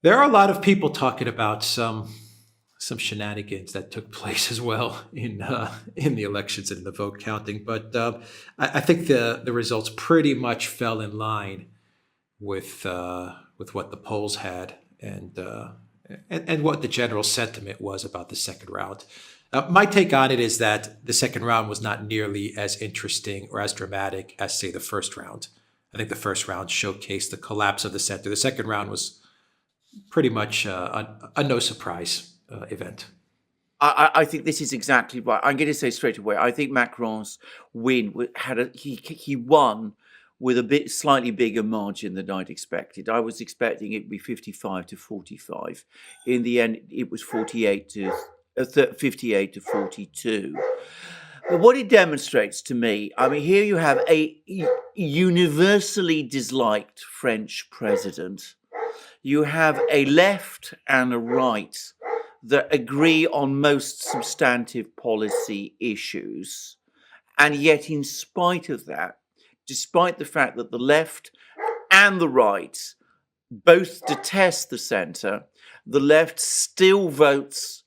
There are a lot of people talking about some shenanigans that took place as well in the elections and the vote counting, but I think the results pretty much fell in line with what the polls had and what the general sentiment was about the second round. My take on it is that the second round was not nearly as interesting or as dramatic as, say, the first round. I think the first round showcased the collapse of the center. The second round was pretty much a no surprise event. I think this is exactly right. I'm going to say straight away. I think Macron's win he won with a bit slightly bigger margin than I'd expected. I was expecting it to be 55 to 45. In the end, it was 58 to 42. But what it demonstrates to me, I mean, here you have a universally disliked French president. You have a left and a right that agree on most substantive policy issues. And yet, in spite of that, despite the fact that the left and the right both detest the centre, the left still votes,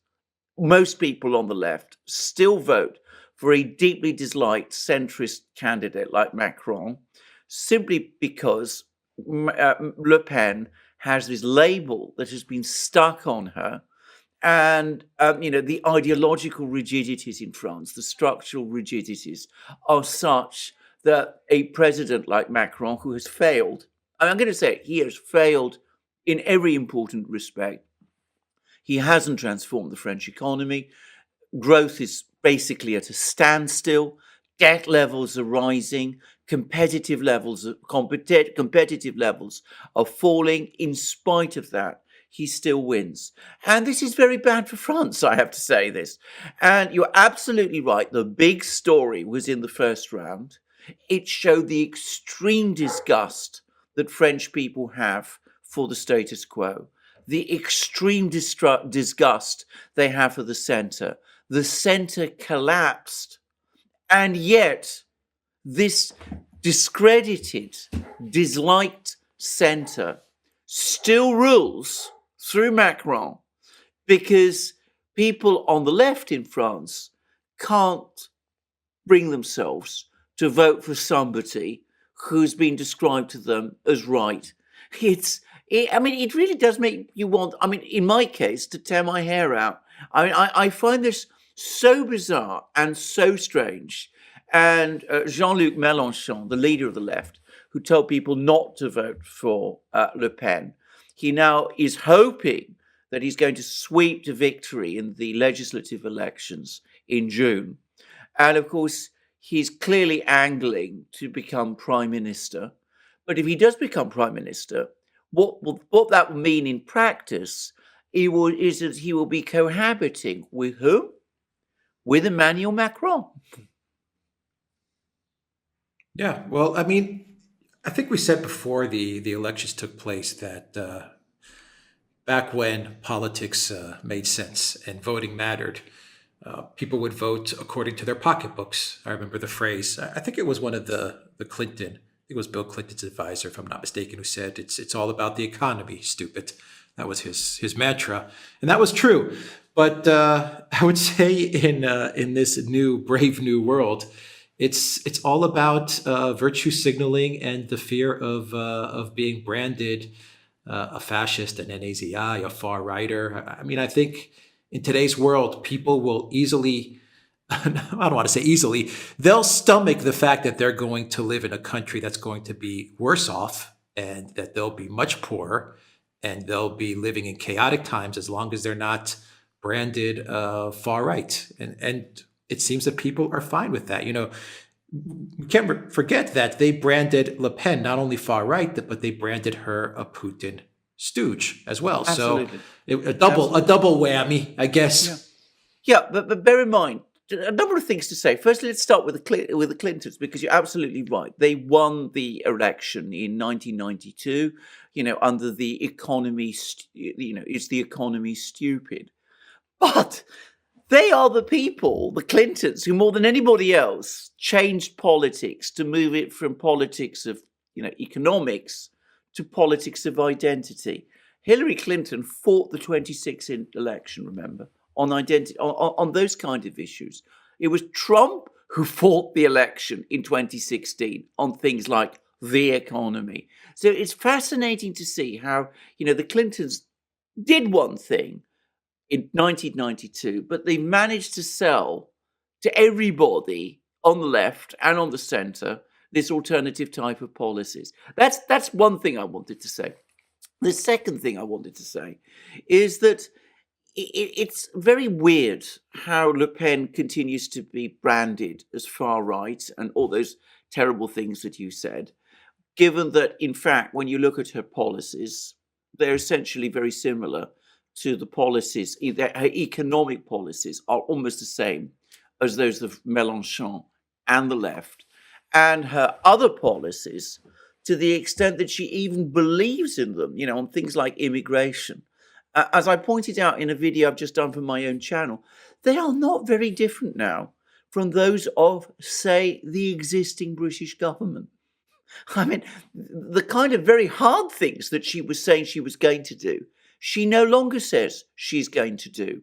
most people on the left still vote for a deeply disliked centrist candidate like Macron, simply because Le Pen has this label that has been stuck on her. And, the ideological rigidities in France, the structural rigidities are such that a president like Macron, who has failed, I'm going to say it, he has failed in every important respect. He hasn't transformed the French economy. Growth is basically at a standstill. Debt levels are rising. Competitive levels are falling. In spite of that, he still wins. And this is very bad for France, I have to say this. And you're absolutely right. The big story was in the first round. It showed the extreme disgust that French people have for the status quo, the extreme disgust they have for the centre. The centre collapsed, and yet this discredited, disliked centre still rules through Macron because people on the left in France can't bring themselves to vote for somebody who's been described to them as right. It really does make you want, in my case, to tear my hair out. I find this so bizarre and so strange. And Jean-Luc Mélenchon, the leader of the left, who told people not to vote for Le Pen, he now is hoping that he's going to sweep to victory in the legislative elections in June. And of course, he's clearly angling to become prime minister. But if he does become prime minister, what that will mean in practice is that he will be cohabiting with whom? With Emmanuel Macron. Yeah, well, I think we said before the elections took place that back when politics made sense and voting mattered, people would vote according to their pocketbooks. I remember the phrase. I think it was one of the Clinton. I think it was Bill Clinton's advisor, if I'm not mistaken, who said it's all about the economy. Stupid. That was his mantra, and that was true. But I would say in this brave new world, it's all about virtue signaling and the fear of being branded a fascist, an NAZI, a far righter. I think in today's world, people will easily, I don't want to say easily, they'll stomach the fact that they're going to live in a country that's going to be worse off and that they'll be much poorer and they'll be living in chaotic times as long as they're not branded far right. And it seems that people are fine with that. We can't forget that they branded Le Pen not only far right, but they branded her a Putin stooge as well. Absolutely. So a double whammy, I guess. Yeah, but bear in mind a number of things to say. Firstly, let's start with the Clintons, because you're absolutely right. They won the election in 1992. Under the economy. Is the economy stupid? But they are the people, the Clintons, who more than anybody else changed politics to move it from politics of economics to politics of identity. Hillary Clinton fought the 2016 election, remember, on identity, on those kind of issues. It was Trump who fought the election in 2016 on things like the economy. So it's fascinating to see how, the Clintons did one thing in 1992, but they managed to sell to everybody on the left and on the center this alternative type of policies. That's one thing I wanted to say. The second thing I wanted to say is that it's very weird how Le Pen continues to be branded as far right and all those terrible things that you said, given that, in fact, when you look at her policies, they're essentially very similar to the policies. Her economic policies are almost the same as those of Mélenchon and the left, and her other policies, to the extent that she even believes in them, on things like immigration. As I pointed out in a video I've just done for my own channel, they are not very different now from those of, say, the existing British government. I mean, the kind of very hard things that she was saying she was going to do, she no longer says she's going to do.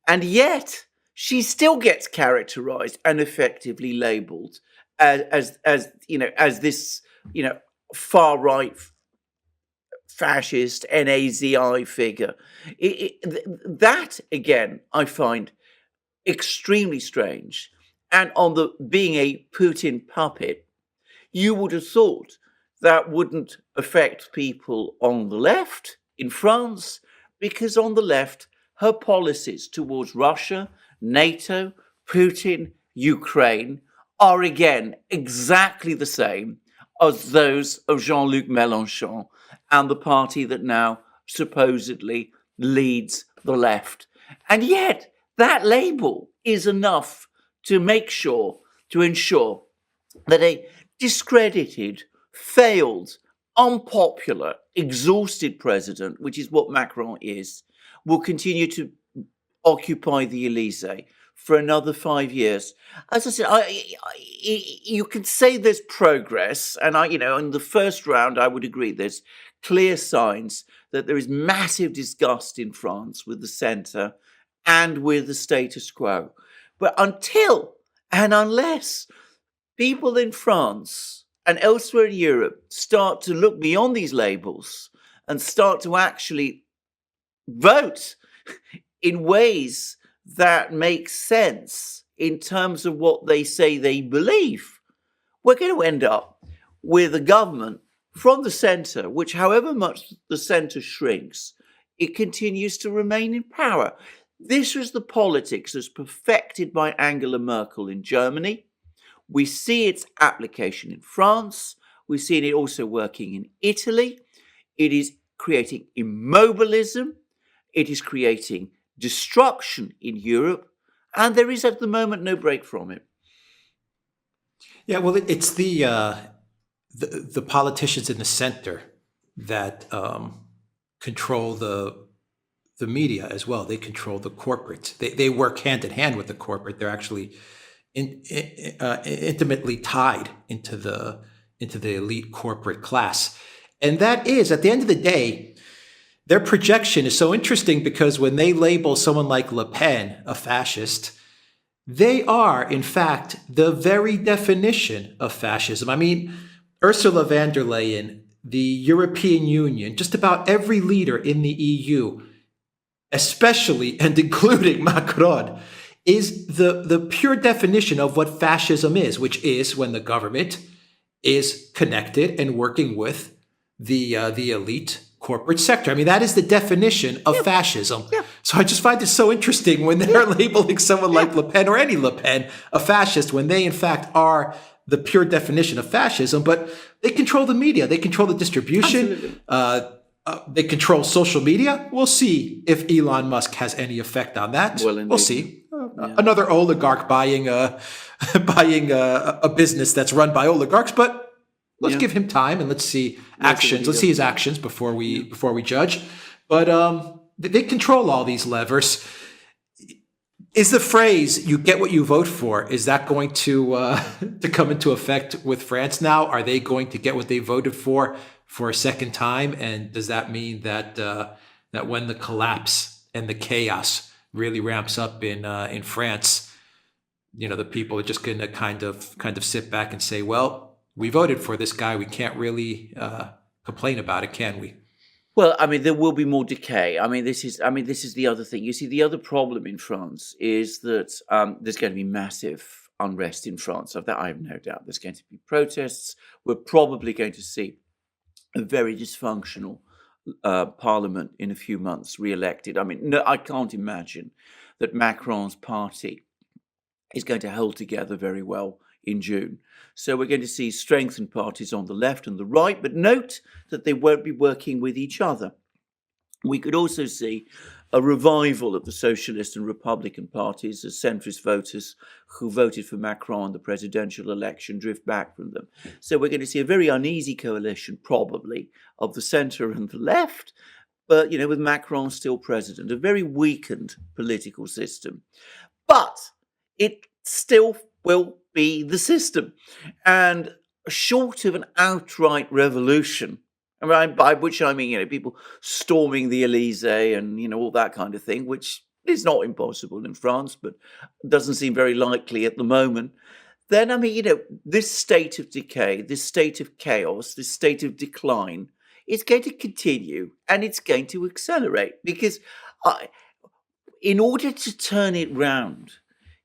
And yet, she still gets characterized and effectively labeled as this, far right fascist Nazi figure. That again, I find extremely strange. And on the being a Putin puppet, you would have thought that wouldn't affect people on the left in France, because on the left, her policies towards Russia, NATO, Putin, Ukraine are again exactly the same as those of Jean-Luc Mélenchon and the party that now supposedly leads the left. And yet that label is enough to ensure that a discredited, failed, unpopular, exhausted president, which is what Macron is, will continue to occupy the Elysee for another 5 years. As I said, you can say there's progress, and in the first round, I would agree there's clear signs that there is massive disgust in France with the centre and with the status quo. But until and unless people in France and elsewhere in Europe start to look beyond these labels and start to actually vote in ways that make sense in terms of what they say they believe, we're going to end up with a government from the centre, which, however much the centre shrinks, it continues to remain in power. This was the politics as perfected by Angela Merkel in Germany. We see its application in France. We've seen it also working in Italy. It is creating immobilism. It is creating destruction in Europe. And there is at the moment no break from it. Yeah, well, it's the politicians in the center that control the media as well. They control the corporate. They work hand in hand with the corporate. They're actually intimately tied into the elite corporate class. And that is, at the end of the day, their projection is so interesting, because when they label someone like Le Pen a fascist, they are, in fact, the very definition of fascism. I mean, Ursula von der Leyen, the European Union, just about every leader in the EU, especially and including Macron, is the pure definition of what fascism is, which is when the government is connected and working with the elite corporate sector. I mean, that is the definition of fascism. Yeah. So I just find this so interesting when they're labeling someone like Le Pen or any Le Pen a fascist, when they in fact are the pure definition of fascism. But they control the media, they control the distribution, they control social media. We'll see if Elon Musk has any effect on that. We'll see. Another oligarch buying a business that's run by oligarchs, but let's give him time and let's see actions. Let's see his actions before we judge. But they control all these levers. Is the phrase "you get what you vote for"? Is that going to come into effect with France now? Are they going to get what they voted for for a second time? And does that mean that that when the collapse and the chaos really ramps up in France, the people are just going to kind of sit back and say, well, we voted for this guy. We can't really complain about it, can we? Well, I mean, there will be more decay. I mean, this is the other thing. You see, the other problem in France is that there's going to be massive unrest in France. Of that, I have no doubt. There's going to be protests. We're probably going to see a very dysfunctional parliament in a few months, re-elected. I mean, no, I can't imagine that Macron's party is going to hold together very well in June. So we're going to see strengthened parties on the left and the right, but note that they won't be working with each other. We could also see a revival of the Socialist and Republican parties as centrist voters who voted for Macron in the presidential election drift back from them. So we're going to see a very uneasy coalition, probably, of the centre and the left, but, with Macron still president, a very weakened political system. But it still will be the system. And short of an outright revolution, by which I mean, people storming the Elysee and, all that kind of thing, which is not impossible in France, but doesn't seem very likely at the moment, then, I mean, this state of decay, this state of chaos, this state of decline is going to continue and it's going to accelerate because in order to turn it round,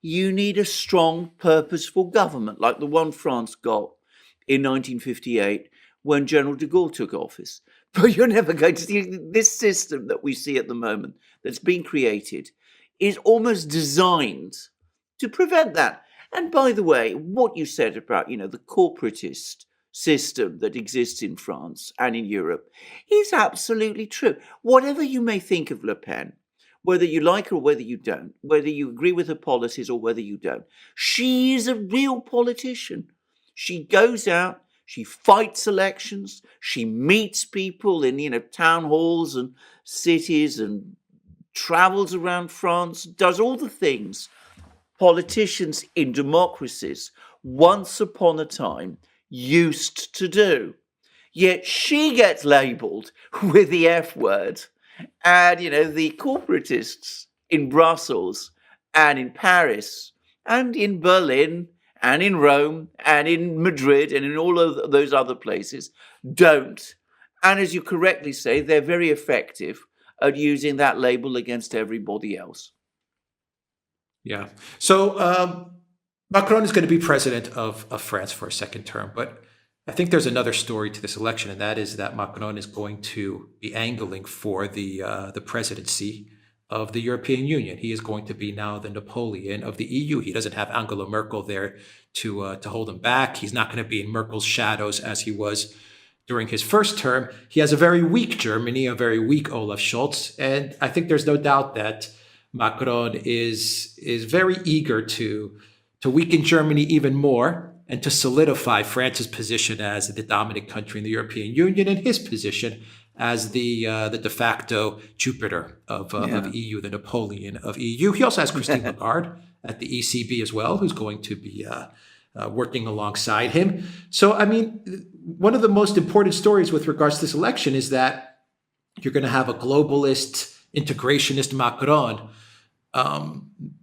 you need a strong, purposeful government like the one France got in 1958 when General de Gaulle took office. But you're never going to see this system that we see at the moment that's been created is almost designed to prevent that. And by the way, what you said about, the corporatist system that exists in France and in Europe is absolutely true. Whatever you may think of Le Pen, whether you like her or whether you don't, whether you agree with her policies or whether you don't, she is a real politician. She goes out, she fights elections, she meets people in, town halls and cities and travels around France, does all the things politicians in democracies once upon a time used to do. Yet she gets labelled with the F word. And, the corporatists in Brussels and in Paris and in Berlin and in Rome and in Madrid and in all of those other places don't. And as you correctly say, they're very effective at using that label against everybody else. Yeah. So Macron is going to be president of France for a second term, but I think there's another story to this election, and that is that Macron is going to be angling for the presidency of the European Union. He is going to be now the Napoleon of the EU. He doesn't have Angela Merkel there to hold him back. He's not going to be in Merkel's shadows as he was during his first term. He has a very weak Germany, a very weak Olaf Scholz, and I think there's no doubt that Macron is very eager to weaken Germany even more and to solidify France's position as the dominant country in the European Union and his position as the de facto Jupiter of EU, the Napoleon of EU. He also has Christine Lagarde at the ECB as well, who's going to be working alongside him. So, I mean, one of the most important stories with regards to this election is that you're going to have a globalist, integrationist Macron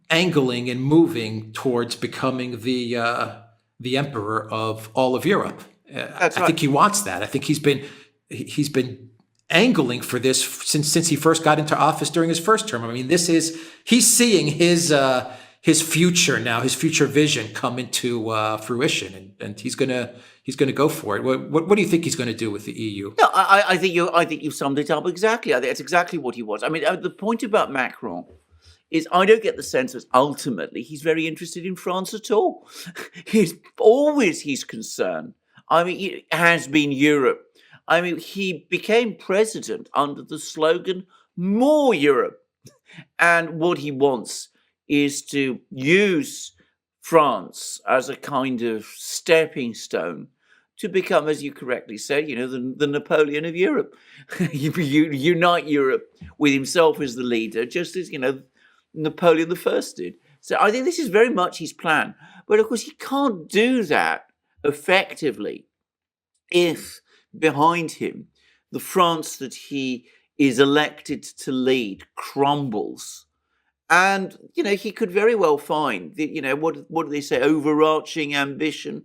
angling and moving towards becoming the emperor of all of Europe. I think he wants that. I think he's been angling for this since he first got into office during his first term. I mean, he's seeing his future now, his future vision come into fruition, and he's gonna go for it. What do you think he's going to do with the EU? No, I think you summed it up exactly. I think that's exactly what he wants. I mean, the point about Macron is I don't get the sense that ultimately he's very interested in France at all. He's always his concern. I mean, it has been Europe. I mean, he became president under the slogan, "More Europe." And what he wants is to use France as a kind of stepping stone to become, as you correctly said, the Napoleon of Europe. Unite Europe with himself as the leader, just as, Napoleon I did. So I think this is very much his plan. But of course, he can't do that effectively if behind him, the France that he is elected to lead crumbles. And, he could very well find, what do they say, overarching ambition.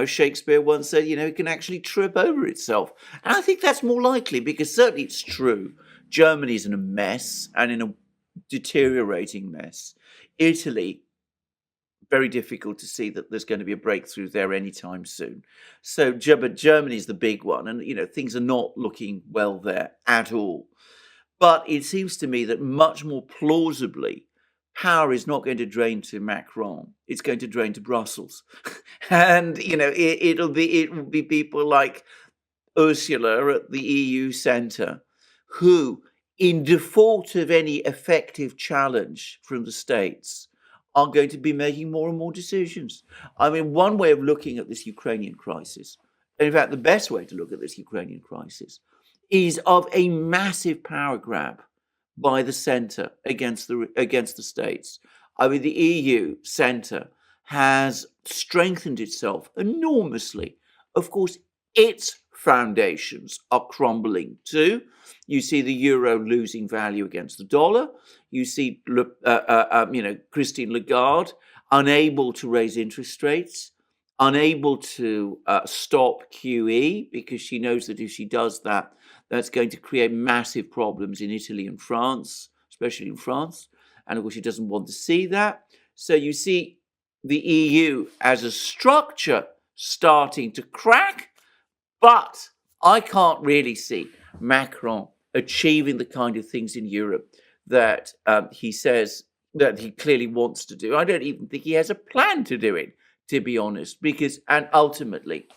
Shakespeare once said, it can actually trip over itself. And I think that's more likely because certainly it's true. Germany's in a mess and in a deteriorating mess. Italy, very difficult to see that there's going to be a breakthrough there anytime soon. But Germany's the big one. And, things are not looking well there at all. But it seems to me that much more plausibly, power is not going to drain to Macron. It's going to drain to Brussels. And, it will be people like Ursula at the EU centre who, in default of any effective challenge from the States, are going to be making more and more decisions. I mean, one way of looking at this Ukrainian crisis, and in fact, the best way to look at this Ukrainian crisis, is of a massive power grab by the centre against the states. I mean, the EU centre has strengthened itself enormously. Of course, its foundations are crumbling too. You see the euro losing value against the dollar. You see, Christine Lagarde unable to raise interest rates, unable to stop QE because she knows that if she does that, that's going to create massive problems in Italy and France, especially in France. And of course, she doesn't want to see that. So you see the EU as a structure starting to crack. But I can't really see Macron achieving the kind of things in Europe that he says that he clearly wants to do. I don't even think he has a plan to do it, to be honest, and ultimately,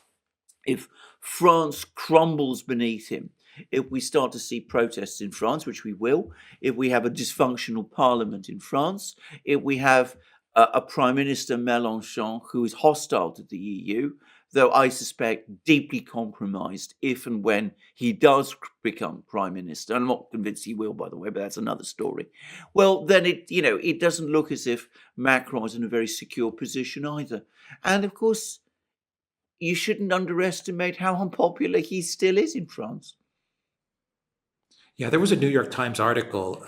if France crumbles beneath him, if we start to see protests in France, which we will, if we have a dysfunctional parliament in France, if we have a Prime Minister Mélenchon who is hostile to the EU, though I suspect deeply compromised if and when he does become Prime Minister. I'm not convinced he will, by the way, but that's another story. Well, then it doesn't look as if Macron is in a very secure position either. And of course, you shouldn't underestimate how unpopular he still is in France. Yeah, there was a New York Times article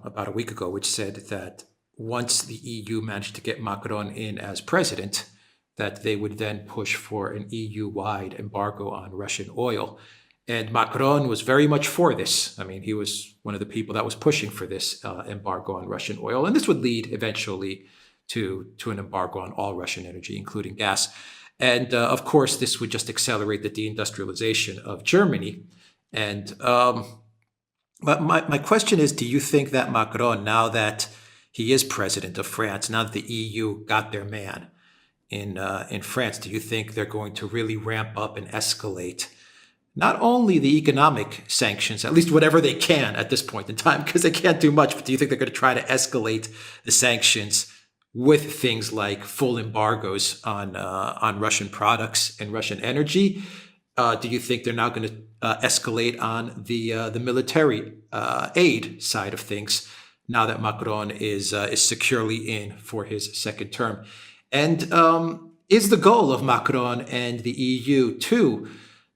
about a week ago which said that once the EU managed to get Macron in as president, that they would then push for an EU-wide embargo on Russian oil. And Macron was very much for this. I mean, he was one of the people that was pushing for this embargo on Russian oil. And this would lead eventually to an embargo on all Russian energy, including gas. And of course, this would just accelerate the deindustrialization of Germany. And but my question is, do you think that Macron, now that he is president of France, now that the EU got their man in France, do you think they're going to really ramp up and escalate not only the economic sanctions, at least whatever they can at this point in time, because they can't do much, but do you think they're going to try to escalate the sanctions with things like full embargoes on Russian products and Russian energy? Do you think they're now going to escalate on the military aid side of things now that Macron is securely in for his second term? And is the goal of Macron and the EU to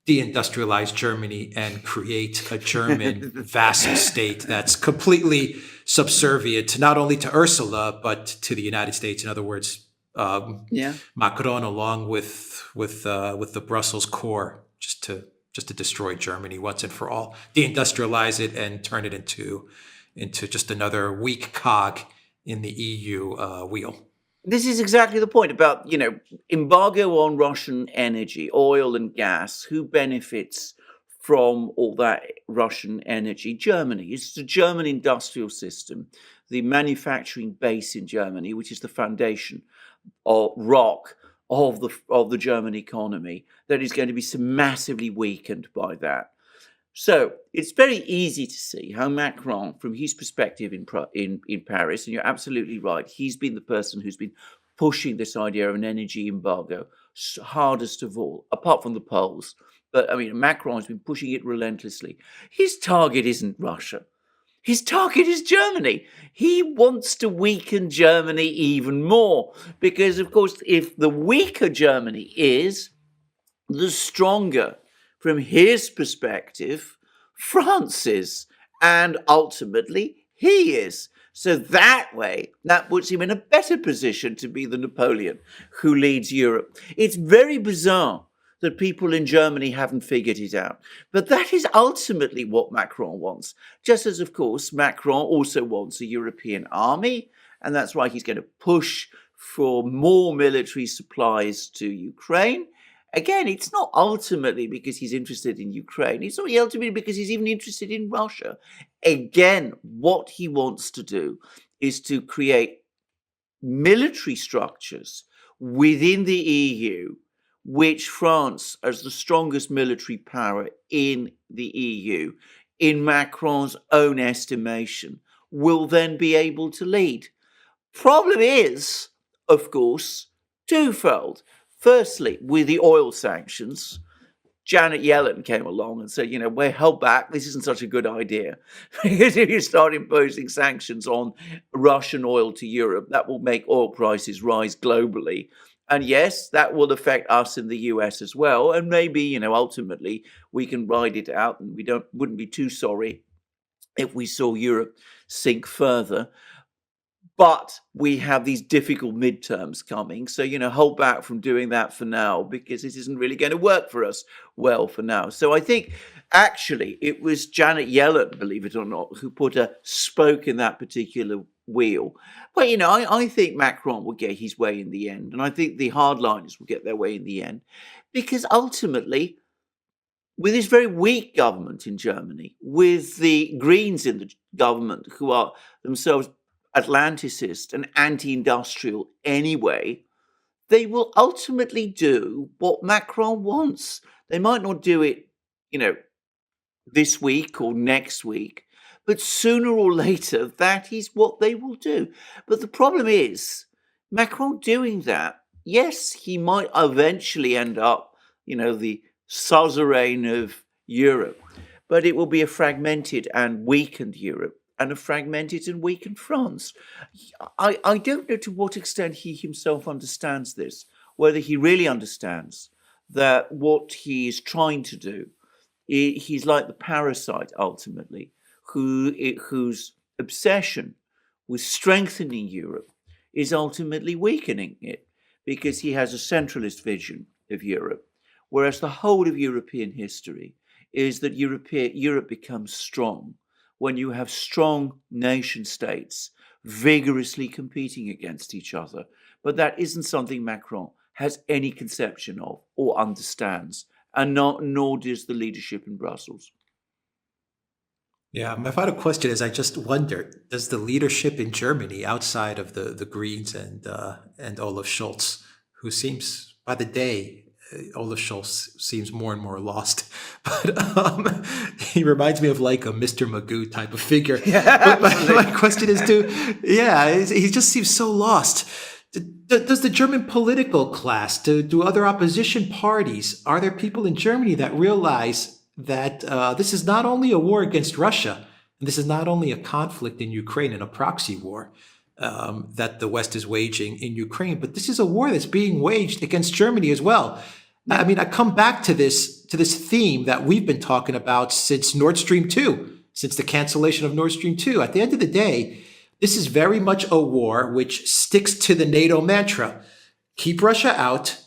deindustrialize Germany and create a German vassal state that's completely subservient not only to Ursula but to the United States? In other words, Macron, along with the Brussels core, just to destroy Germany once and for all, deindustrialize it and turn it into just another weak cog in the EU wheel. This is exactly the point about, embargo on Russian energy, oil and gas. Who benefits from all that Russian energy? Germany. It's the German industrial system, the manufacturing base in Germany, which is the foundation or rock of the German economy, that is going to be so massively weakened by that. So it's very easy to see how Macron, from his perspective in Paris, and you're absolutely right, he's been the person who's been pushing this idea of an energy embargo hardest of all, apart from the Poles. But I mean, Macron has been pushing it relentlessly. His target isn't Russia. His target is Germany. He wants to weaken Germany even more because, of course, if the weaker Germany is, the stronger From his perspective, France is, and ultimately he is. So that way, that puts him in a better position to be the Napoleon who leads Europe. It's very bizarre that people in Germany haven't figured it out. But that is ultimately what Macron wants. Just as, of course, Macron also wants a European army. And that's why he's going to push for more military supplies to Ukraine. Again, it's not ultimately because he's interested in Ukraine. It's not ultimately because he's even interested in Russia. Again, what he wants to do is to create military structures within the EU, which France, as the strongest military power in the EU, in Macron's own estimation, will then be able to lead. Problem is, of course, twofold. Firstly, with the oil sanctions, Janet Yellen came along and said, we're held back. This isn't such a good idea. Because if you start imposing sanctions on Russian oil to Europe, that will make oil prices rise globally. And yes, that will affect us in the US as well. And maybe, ultimately we can ride it out and wouldn't be too sorry if we saw Europe sink further. But we have these difficult midterms coming. So, hold back from doing that for now, because it isn't really going to work for us well for now. So I think actually it was Janet Yellen, believe it or not, who put a spoke in that particular wheel. But, I think Macron will get his way in the end. And I think the hardliners will get their way in the end. Because ultimately, with this very weak government in Germany, with the Greens in the government who are themselves Atlanticist and anti-industrial anyway, they will ultimately do what Macron wants. They might not do it, this week or next week, but sooner or later, that is what they will do. But the problem is, Macron doing that, yes, he might eventually end up, the suzerain of Europe, but it will be a fragmented and weakened Europe, and a fragmented and weakened France. I don't know to what extent he himself understands this, whether he really understands that what he is trying to do, he's like the parasite ultimately, whose obsession with strengthening Europe is ultimately weakening it, because he has a centralist vision of Europe, whereas the whole of European history is that Europe becomes strong when you have strong nation states vigorously competing against each other. But that isn't something Macron has any conception of or understands, and nor does the leadership in Brussels. Yeah, my final question is: I just wonder, does the leadership in Germany, outside of the Greens and Olaf Scholz, who seems by the day, Olaf Scholz seems more and more lost, but he reminds me of like a Mr. Magoo type of figure. Yeah, But my question is, he just seems so lost. Does the German political class, do other opposition parties, are there people in Germany that realize that this is not only a war against Russia, and this is not only a conflict in Ukraine and a proxy war that the West is waging in Ukraine, but this is a war that's being waged against Germany as well? I mean, I come back to this theme that we've been talking about since Nord Stream 2, since the cancellation of Nord Stream 2. At the end of the day, this is very much a war which sticks to the NATO mantra: keep Russia out,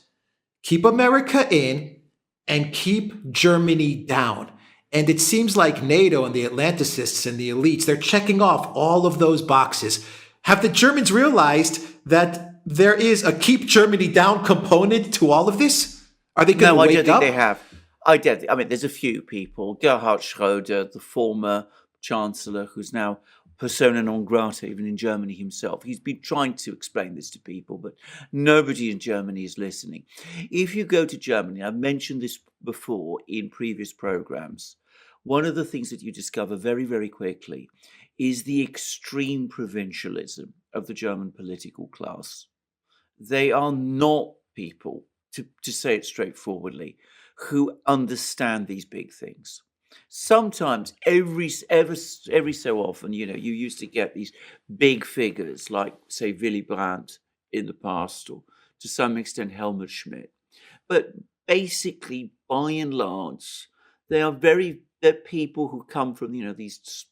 keep America in, and keep Germany down. And it seems like NATO and the Atlanticists and the elites, they're checking off all of those boxes. Have the Germans realized that there is a keep Germany down component to all of this? Are they going to wake up? I don't think they have. I mean, there's a few people. Gerhard Schröder, the former chancellor, who's now persona non grata, even in Germany himself. He's been trying to explain this to people, but nobody in Germany is listening. If you go to Germany, I've mentioned this before in previous programs, one of the things that you discover very, very quickly is the extreme provincialism of the German political class. They are not people, to say it straightforwardly, who understand these big things. Sometimes, every so often, you used to get these big figures like, say, Willy Brandt in the past, or to some extent Helmut Schmidt. But basically, by and large, they're people who come from, these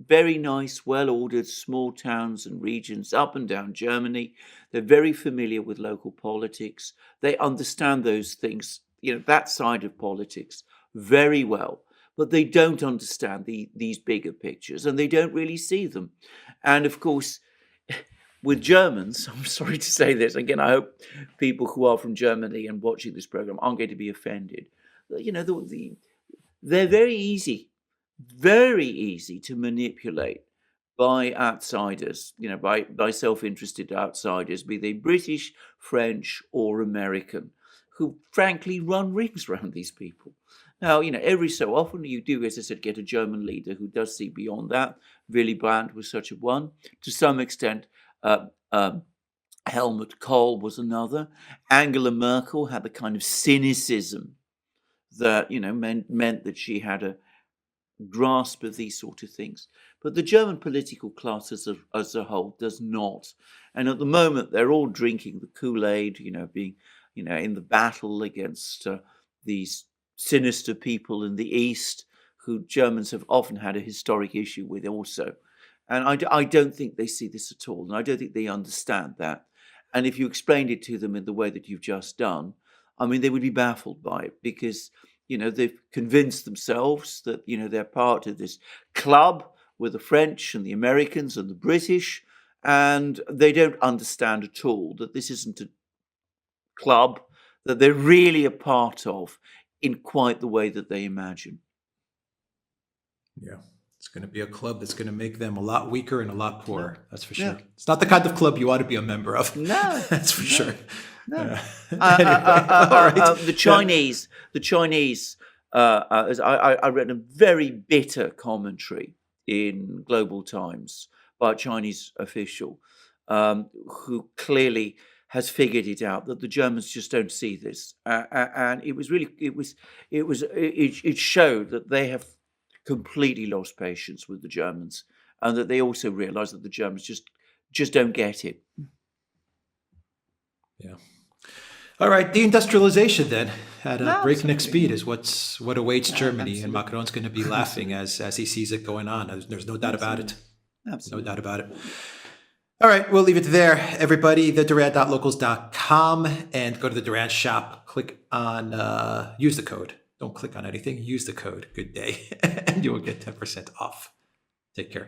very nice, well-ordered small towns and regions up and down Germany. They're very familiar with local politics. They understand those things, that side of politics very well, but they don't understand these bigger pictures, and they don't really see them. And of course, with Germans, I'm sorry to say this again, I hope people who are from Germany and watching this program aren't going to be offended. They're very easy to manipulate by outsiders, by self-interested outsiders, be they British, French, or American, who frankly run rings around these people. Now, every so often you do, as I said, get a German leader who does see beyond that. Willy Brandt was such a one. To some extent, uh, um, Helmut Kohl was another. Angela Merkel had the kind of cynicism that, meant that she had a grasp of these sort of things. But the German political class as a whole does not. And at the moment, they're all drinking the Kool-Aid, being, in the battle against these sinister people in the East, who Germans have often had a historic issue with also. And I don't think they see this at all. And I don't think they understand that. And if you explained it to them in the way that you've just done, I mean, they would be baffled by it, because they've convinced themselves that, they're part of this club with the French and the Americans and the British, and they don't understand at all that this isn't a club that they're really a part of in quite the way that they imagine. Yeah. It's going to be a club that's going to make them a lot weaker and a lot poorer. That's for sure. Yeah. It's not the kind of club you want to be a member of. No, That's for sure. no. Anyway, all right. The Chinese. As I read a very bitter commentary in Global Times by a Chinese official who clearly has figured it out, that the Germans just don't see this, and it showed that they have completely lost patience with the Germans, and that they also realise that the Germans just don't get it. Yeah. All right. Deindustrialization then at a breakneck Absolutely. speed is what awaits Germany, and Absolutely. Macron's going to be laughing as he sees it going on. There's no doubt about it. No Absolutely. doubt about it. All right, we'll leave it there, everybody. TheDuran.locals.com, and go to the Duran shop. Click on use the code. Don't click on anything. Use the code. Good day, and you will get 10% off. Take care.